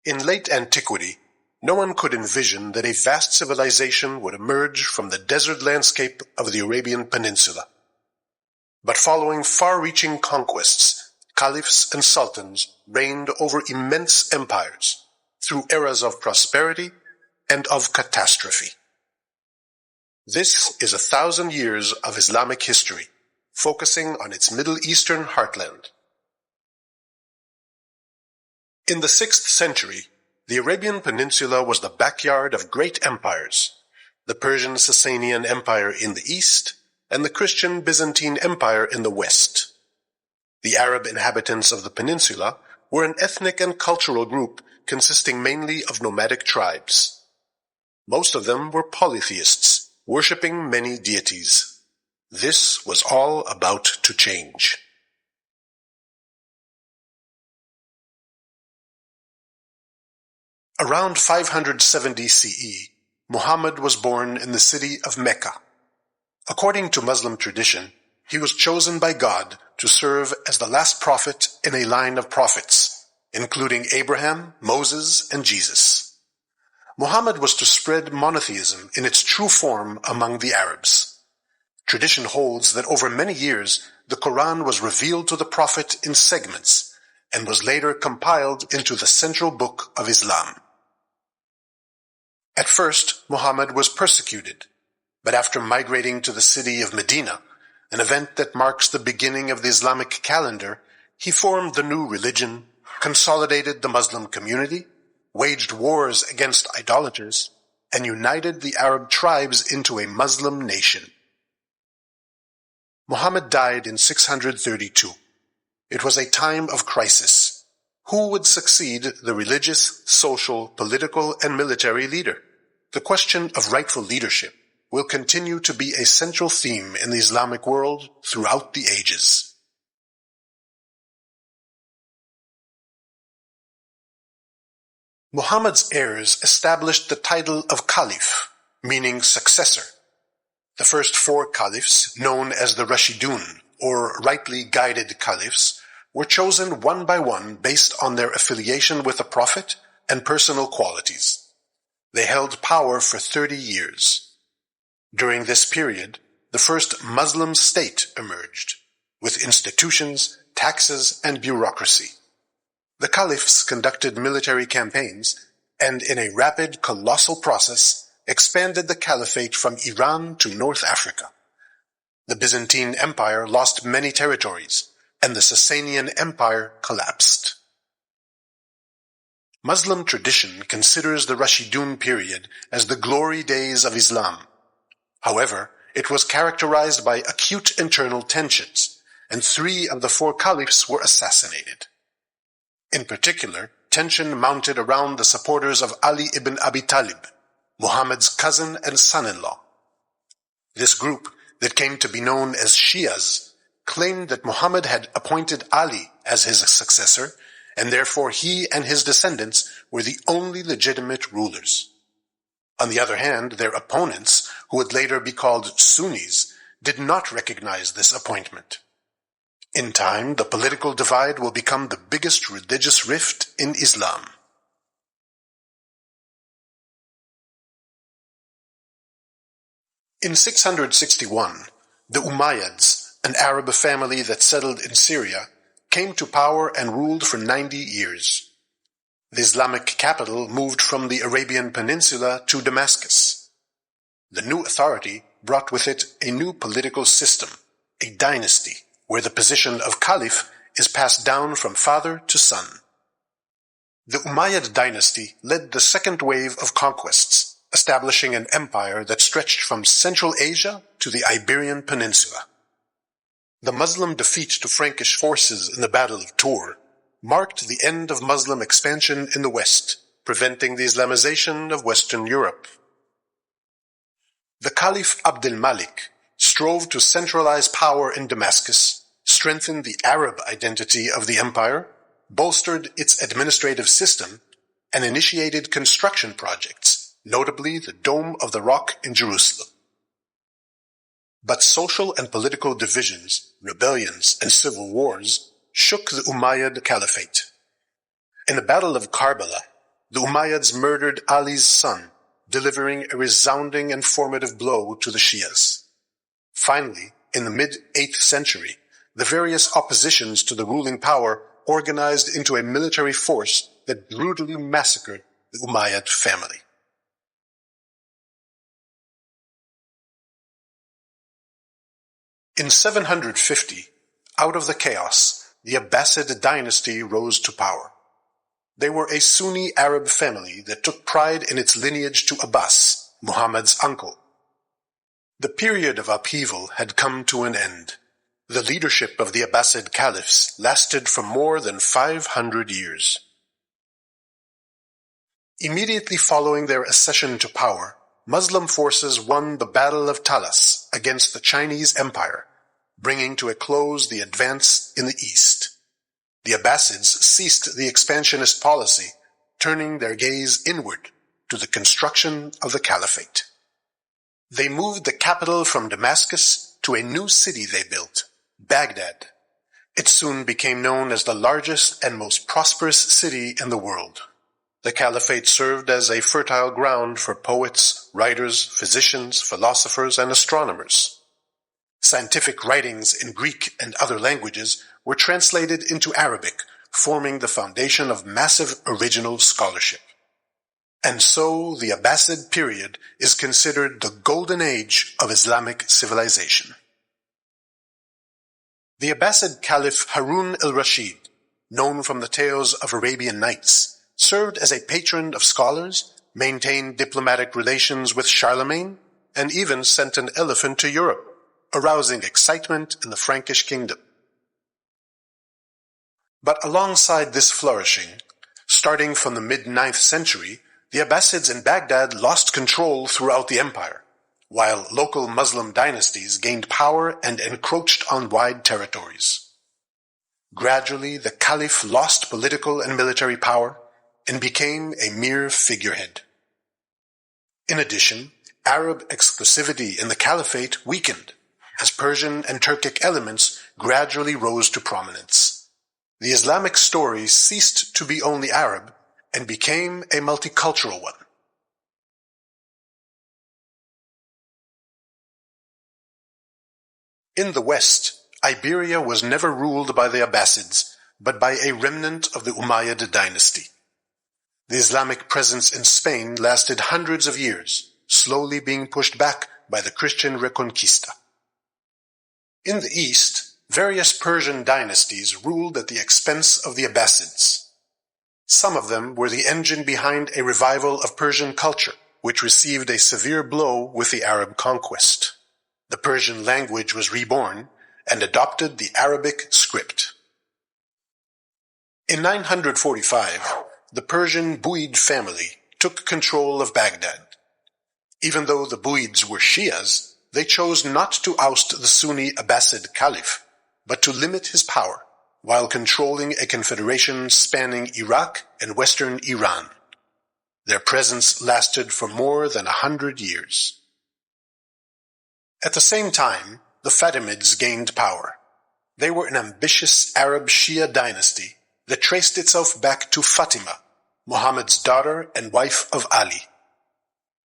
In late antiquity, no one could envision that a vast civilization would emerge from the desert landscape of the Arabian Peninsula. But following far-reaching conquests, caliphs and sultans reigned over immense empires through eras of prosperity and of catastrophe. This is 1,000 years of Islamic history, focusing on its Middle Eastern heartland. In the 6th century, the Arabian Peninsula was the backyard of great empires, the Persian Sasanian Empire in the east, and the Christian Byzantine Empire in the west. The Arab inhabitants of the peninsula were an ethnic and cultural group consisting mainly of nomadic tribes. Most of them were polytheists, worshipping many deities. This was all about to change. Around 570 CE, Muhammad was born in the city of Mecca. According to Muslim tradition, he was chosen by God to serve as the last prophet in a line of prophets, including Abraham, Moses, and Jesus. Muhammad was to spread monotheism in its true form among the Arabs. Tradition holds that over many years, the Quran was revealed to the prophet in segments and was later compiled into the central book of Islam. At first, Muhammad was persecuted, but after migrating to the city of Medina, an event that marks the beginning of the Islamic calendar, he formed the new religion, consolidated the Muslim community, waged wars against idolaters, and united the Arab tribes into a Muslim nation. Muhammad died in 632. It was a time of crisis. Who would succeed the religious, social, political, and military leader? The question of rightful leadership will continue to be a central theme in the Islamic world throughout the ages. Muhammad's heirs established the title of Caliph, meaning successor. The first 4 caliphs, known as the Rashidun, or rightly guided caliphs, were chosen one by one based on their affiliation with the Prophet and personal qualities. They held power for 30 years. During this period, the first Muslim state emerged, with institutions, taxes, and bureaucracy. The caliphs conducted military campaigns, and in a rapid, colossal process, expanded the caliphate from Iran to North Africa. The Byzantine Empire lost many territories, and the Sasanian Empire collapsed. Muslim tradition considers the Rashidun period as the glory days of Islam. However, it was characterized by acute internal tensions, and 3 of the 4 caliphs were assassinated. In particular, tension mounted around the supporters of Ali ibn Abi Talib, Muhammad's cousin and son-in-law. This group, that came to be known as Shias, claimed that Muhammad had appointed Ali as his successor, and therefore he and his descendants were the only legitimate rulers. On the other hand, their opponents, who would later be called Sunnis, did not recognize this appointment. In time, the political divide will become the biggest religious rift in Islam. In 661, the Umayyads, an Arab family that settled in Syria, came to power and ruled for 90 years. The Islamic capital moved from the Arabian Peninsula to Damascus. The new authority brought with it a new political system, a dynasty, where the position of caliph is passed down from father to son. The Umayyad dynasty led the second wave of conquests, establishing an empire that stretched from Central Asia to the Iberian Peninsula. The Muslim defeat to Frankish forces in the Battle of Tours marked the end of Muslim expansion in the West, preventing the Islamization of Western Europe. The Caliph Abd al-Malik strove to centralize power in Damascus, strengthen the Arab identity of the empire, bolstered its administrative system, and initiated construction projects, notably the Dome of the Rock in Jerusalem. But social and political divisions, rebellions, and civil wars shook the Umayyad Caliphate. In the Battle of Karbala, the Umayyads murdered Ali's son, delivering a resounding and formative blow to the Shias. Finally, in the mid-8th century, the various oppositions to the ruling power organized into a military force that brutally massacred the Umayyad family. In 750, out of the chaos, the Abbasid dynasty rose to power. They were a Sunni Arab family that took pride in its lineage to Abbas, Muhammad's uncle. The period of upheaval had come to an end. The leadership of the Abbasid caliphs lasted for more than 500 years. Immediately following their accession to power, Muslim forces won the Battle of Talas against the Chinese Empire, bringing to a close the advance in the east. The Abbasids ceased the expansionist policy, turning their gaze inward to the construction of the caliphate. They moved the capital from Damascus to a new city they built, Baghdad. It soon became known as the largest and most prosperous city in the world. The caliphate served as a fertile ground for poets, writers, physicians, philosophers, and astronomers. Scientific writings in Greek and other languages were translated into Arabic, forming the foundation of massive original scholarship. And so the Abbasid period is considered the golden age of Islamic civilization. The Abbasid Caliph Harun al-Rashid, known from the tales of Arabian Nights, served as a patron of scholars, maintained diplomatic relations with Charlemagne, and even sent an elephant to Europe, arousing excitement in the Frankish kingdom. But alongside this flourishing, starting from the mid-9th century, the Abbasids in Baghdad lost control throughout the empire, while local Muslim dynasties gained power and encroached on wide territories. Gradually, the caliph lost political and military power and became a mere figurehead. In addition, Arab exclusivity in the caliphate weakened, as Persian and Turkic elements gradually rose to prominence. The Islamic story ceased to be only Arab and became a multicultural one. In the West, Iberia was never ruled by the Abbasids, but by a remnant of the Umayyad dynasty. The Islamic presence in Spain lasted hundreds of years, slowly being pushed back by the Christian Reconquista. In the East, various Persian dynasties ruled at the expense of the Abbasids. Some of them were the engine behind a revival of Persian culture, which received a severe blow with the Arab conquest. The Persian language was reborn and adopted the Arabic script. In 945, the Persian Buyd family took control of Baghdad. Even though the Buyds were Shias, they chose not to oust the Sunni Abbasid Caliph, but to limit his power, while controlling a confederation spanning Iraq and western Iran. Their presence lasted for more than 100 years. At the same time, the Fatimids gained power. They were an ambitious Arab Shia dynasty that traced itself back to Fatima, Muhammad's daughter and wife of Ali.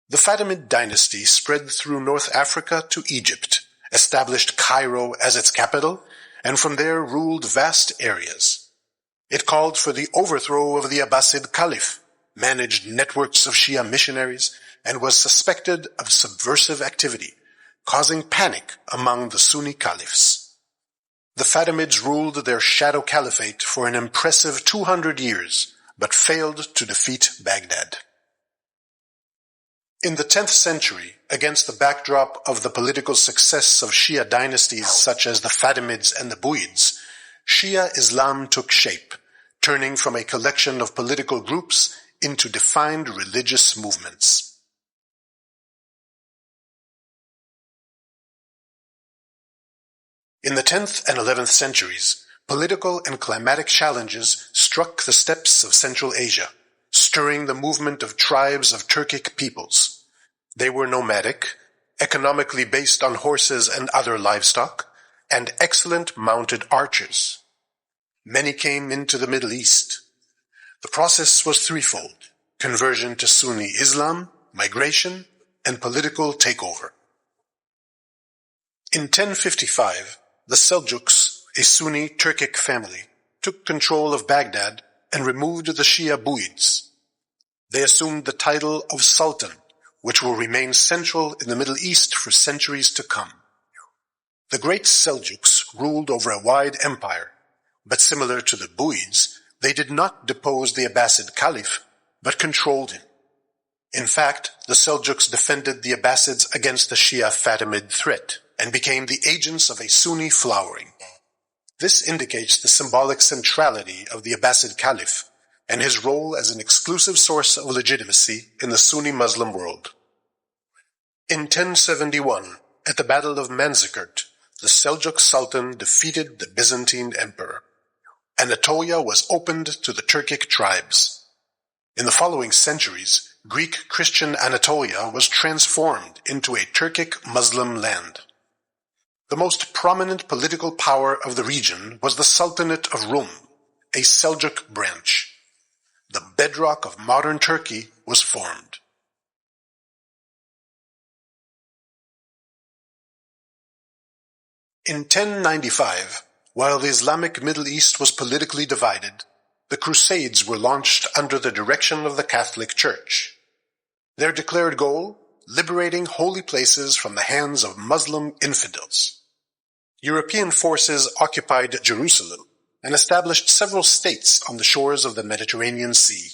The Fatimid dynasty spread through North Africa to Egypt, established Cairo as its capital, and from there ruled vast areas. It called for the overthrow of the Abbasid Caliph, managed networks of Shia missionaries, and was suspected of subversive activity, causing panic among the Sunni caliphs. The Fatimids ruled their shadow caliphate for an impressive 200 years, but failed to defeat Baghdad. In the 10th century, against the backdrop of the political success of Shia dynasties such as the Fatimids and the Buyds, Shia Islam took shape, turning from a collection of political groups into defined religious movements. In the 10th and 11th centuries, political and climatic challenges struck the steppes of Central Asia, stirring the movement of tribes of Turkic peoples. They were nomadic, economically based on horses and other livestock, and excellent mounted archers. Many came into the Middle East. The process was threefold: conversion to Sunni Islam, migration, and political takeover. In 1055, the Seljuks, a Sunni Turkic family, took control of Baghdad and removed the Shia Buyids. They assumed the title of Sultan, which will remain central in the Middle East for centuries to come. The great Seljuks ruled over a wide empire, but similar to the Buyids, they did not depose the Abbasid Caliph, but controlled him. In fact, the Seljuks defended the Abbasids against the Shia Fatimid threat and became the agents of a Sunni flowering. This indicates the symbolic centrality of the Abbasid Caliph and his role as an exclusive source of legitimacy in the Sunni Muslim world. In 1071, at the Battle of Manzikert, the Seljuk Sultan defeated the Byzantine Emperor. Anatolia was opened to the Turkic tribes. In the following centuries, Greek Christian Anatolia was transformed into a Turkic Muslim land. The most prominent political power of the region was the Sultanate of Rum, a Seljuk branch. The bedrock of modern Turkey was formed. In 1095, while the Islamic Middle East was politically divided, the Crusades were launched under the direction of the Catholic Church. Their declared goal, liberating holy places from the hands of Muslim infidels. European forces occupied Jerusalem and established several states on the shores of the Mediterranean Sea.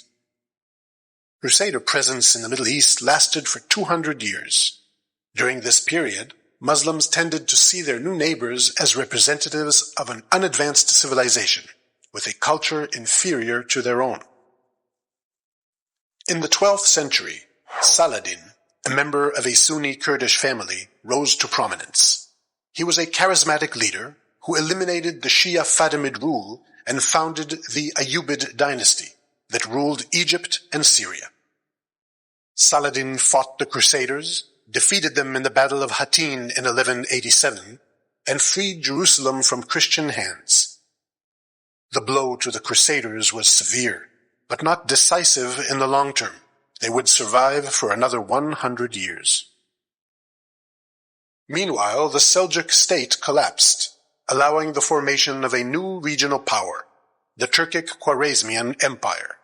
Crusader presence in the Middle East lasted for 200 years. During this period, Muslims tended to see their new neighbors as representatives of an unadvanced civilization, with a culture inferior to their own. In the 12th century, Saladin, a member of a Sunni Kurdish family, rose to prominence. He was a charismatic leader who eliminated the Shia Fatimid rule and founded the Ayyubid dynasty that ruled Egypt and Syria. Saladin fought the Crusaders, defeated them in the Battle of Hattin in 1187, and freed Jerusalem from Christian hands. The blow to the Crusaders was severe, but not decisive in the long term. They would survive for another 100 years. Meanwhile, the Seljuk state collapsed, allowing the formation of a new regional power, the Turkic Khwarezmian Empire.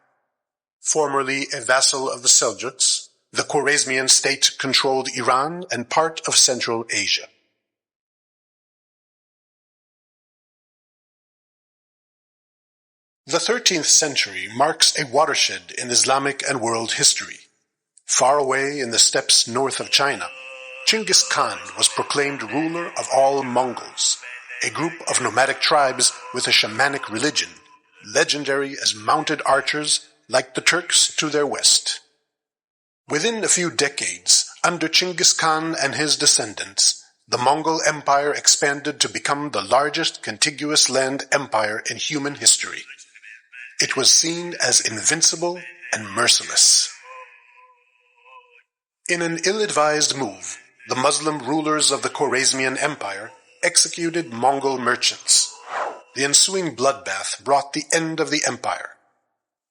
Formerly a vassal of the Seljuks, the Khwarezmian state controlled Iran and part of Central Asia. The 13th century marks a watershed in Islamic and world history. Far away in the steppes north of China, Chinggis Khan was proclaimed ruler of all Mongols, a group of nomadic tribes with a shamanic religion, legendary as mounted archers like the Turks to their west. Within a few decades, under Chinggis Khan and his descendants, the Mongol Empire expanded to become the largest contiguous land empire in human history. It was seen as invincible and merciless. In an ill-advised move, the Muslim rulers of the Khwarezmian Empire executed Mongol merchants. The ensuing bloodbath brought the end of the empire.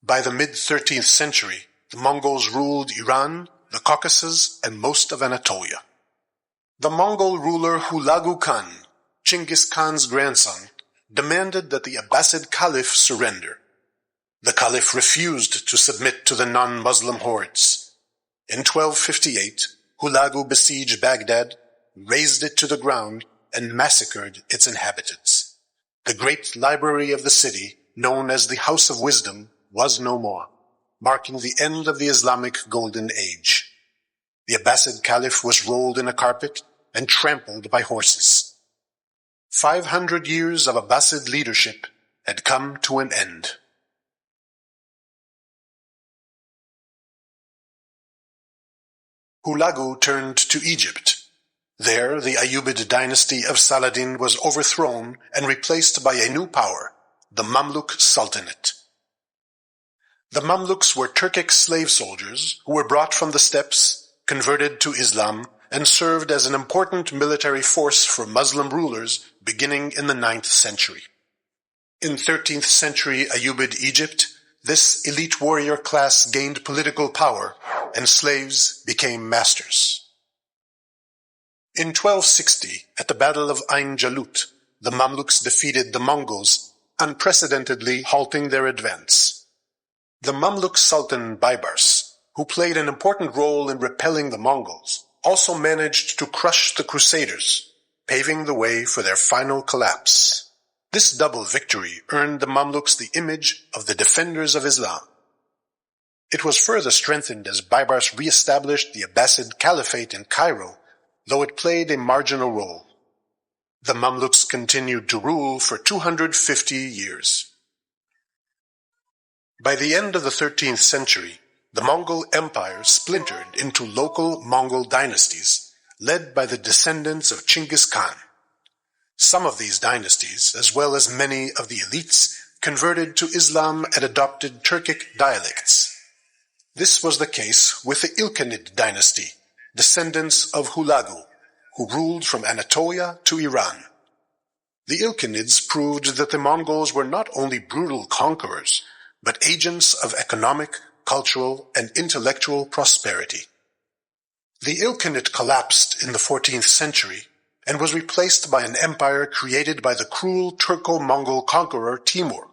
By the mid-13th century, the Mongols ruled Iran, the Caucasus, and most of Anatolia. The Mongol ruler Hulagu Khan, Chinggis Khan's grandson, demanded that the Abbasid Caliph surrender. The Caliph refused to submit to the non-Muslim hordes. In 1258, Hulagu besieged Baghdad, razed it to the ground, and massacred its inhabitants. The great library of the city, known as the House of Wisdom, was no more, marking the end of the Islamic Golden Age. The Abbasid Caliph was rolled in a carpet and trampled by horses. 500 years of Abbasid leadership had come to an end. Hulagu turned to Egypt. There, the Ayyubid dynasty of Saladin was overthrown and replaced by a new power, the Mamluk Sultanate. The Mamluks were Turkic slave soldiers who were brought from the steppes, converted to Islam, and served as an important military force for Muslim rulers beginning in the 9th century. In 13th century Ayyubid Egypt, this elite warrior class gained political power, and slaves became masters. In 1260, at the Battle of Ain Jalut, the Mamluks defeated the Mongols, unprecedentedly halting their advance. The Mamluk Sultan Baybars, who played an important role in repelling the Mongols, also managed to crush the Crusaders, paving the way for their final collapse. This double victory earned the Mamluks the image of the defenders of Islam. It was further strengthened as Baybars re-established the Abbasid Caliphate in Cairo, though it played a marginal role. The Mamluks continued to rule for 250 years. By the end of the 13th century, the Mongol Empire splintered into local Mongol dynasties, led by the descendants of Chinggis Khan. Some of these dynasties, as well as many of the elites, converted to Islam and adopted Turkic dialects. This was the case with the Ilkhanid dynasty, descendants of Hulagu, who ruled from Anatolia to Iran. The Ilkhanids proved that the Mongols were not only brutal conquerors, but agents of economic, cultural, and intellectual prosperity. The Ilkhanate collapsed in the 14th century and was replaced by an empire created by the cruel Turco-Mongol conqueror Timur.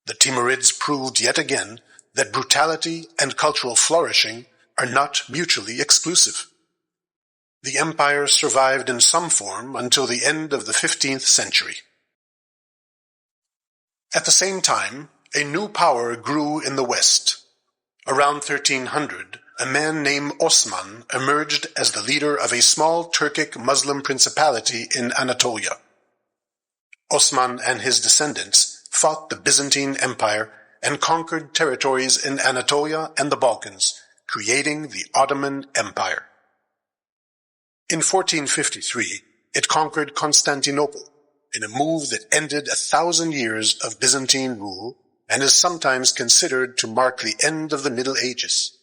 The Timurids proved yet again that brutality and cultural flourishing are not mutually exclusive. The empire survived in some form until the end of the 15th century. At the same time, a new power grew in the West. Around 1300, a man named Osman emerged as the leader of a small Turkic Muslim principality in Anatolia. Osman and his descendants fought the Byzantine Empire and conquered territories in Anatolia and the Balkans, creating the Ottoman Empire. In 1453, it conquered Constantinople in a move that ended 1,000 years of Byzantine rule and is sometimes considered to mark the end of the Middle Ages.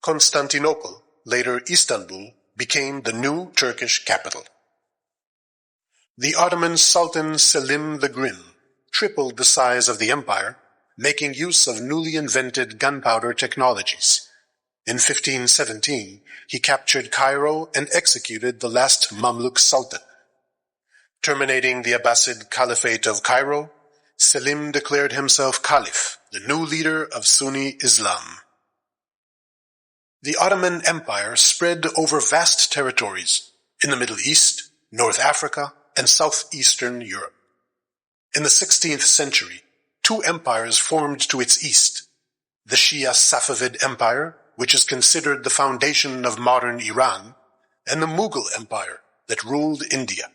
Constantinople, later Istanbul, became the new Turkish capital. The Ottoman Sultan Selim the Grim tripled the size of the empire, making use of newly invented gunpowder technologies. In 1517, he captured Cairo and executed the last Mamluk Sultan. Terminating the Abbasid Caliphate of Cairo, Selim declared himself Caliph, the new leader of Sunni Islam. The Ottoman Empire spread over vast territories in the Middle East, North Africa, and southeastern Europe. In the 16th century, two empires formed to its east: the Shia Safavid Empire, which is considered the foundation of modern Iran, and the Mughal Empire that ruled India.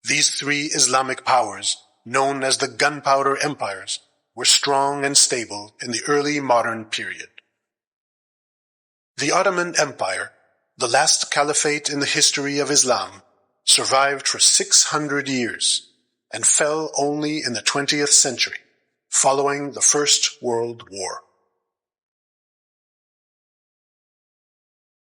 These three Islamic powers, known as the Gunpowder Empires, were strong and stable in the early modern period. The Ottoman Empire, the last caliphate in the history of Islam, survived for 600 years and fell only in the 20th century, following the First World War.